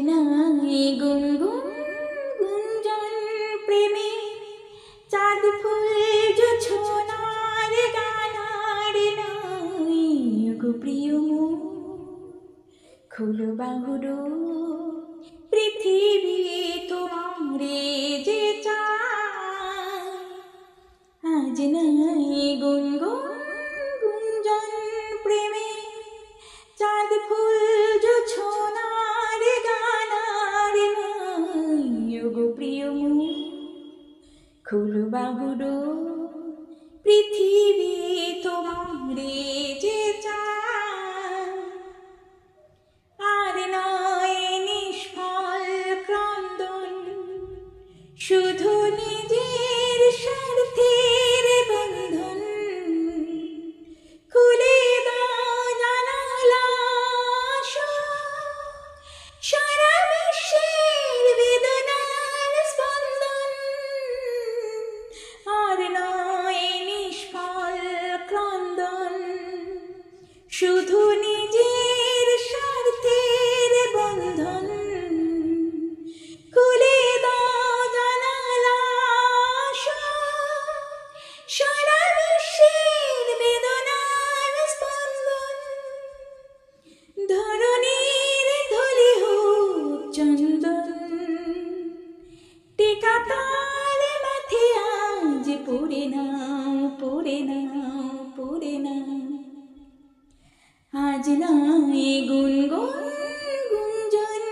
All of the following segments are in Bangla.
নাই গুনগুন গুঞ্জন প্রেমে চাঁদ ফুল জোছনার গানার নাই গো প্রিয় খোলো বাহুডো পৃথিবী তোমারে যে চায় আজ নাই গুনগুন গুঞ্জন প্রেমে চাঁদ ফুল জোছনার গানার নাই গো প্রিয় খোলো বাহুডো পৃথিবী তোমারে যে চায় আর নয় নিষ্ফল ক্রন্দন শুধু নিজের স্বার্থের বন্ধন খুলে দাও জানালা সারা বিশ্বের বেদনার স্পন্দন আর নয় নিষ্ফল ক্রন্দন শুধু নিজের স্বার্থের বন্ধন খুলে দাও জানালা সারা বিশ্বের বেদনার স্পন্দন ধরণীর ধলি হোক চন্দন টিকা তার মাথে আজ পড়ে নাও পড়ে নাও পড়ে নাও আজ নাই গুনগুন গুঞ্জন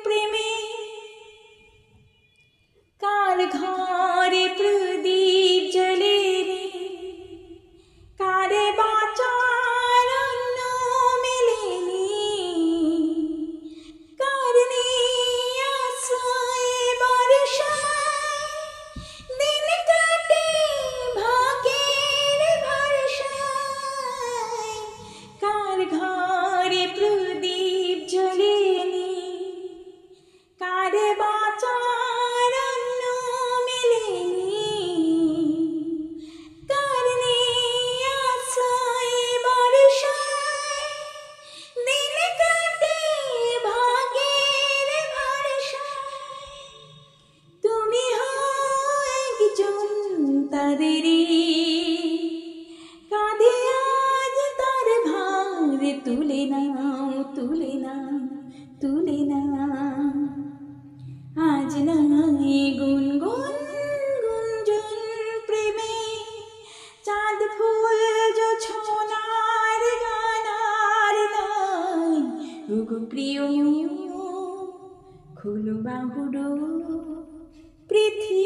প্রেমে কার ঘরে প্রদীপ জ্বলে রে কারে বাঁচার অন্ন মেলেনি কার নেই আশ্রয় বর্ষায় দিন কাটে ভাগের ভরসায় কার ঘরে প্রদীপ জ্বলেনি কারে বাঁচার অন্ন মেলেনি কার নেই আশ্রয় বর্ষায় দিন কাটে ভাগের ভরসায় তুমি হও একজন তাদেরই কাঁধে আজ তার ভার তুলে নাও তুলে নাও তুলে নাও আজ নাই গুনগুন গুঞ্জন প্রেমে চাঁদ ফুল জোছনার গানার নাই গো প্রিয় খোলো বাহুডো পৃথিবী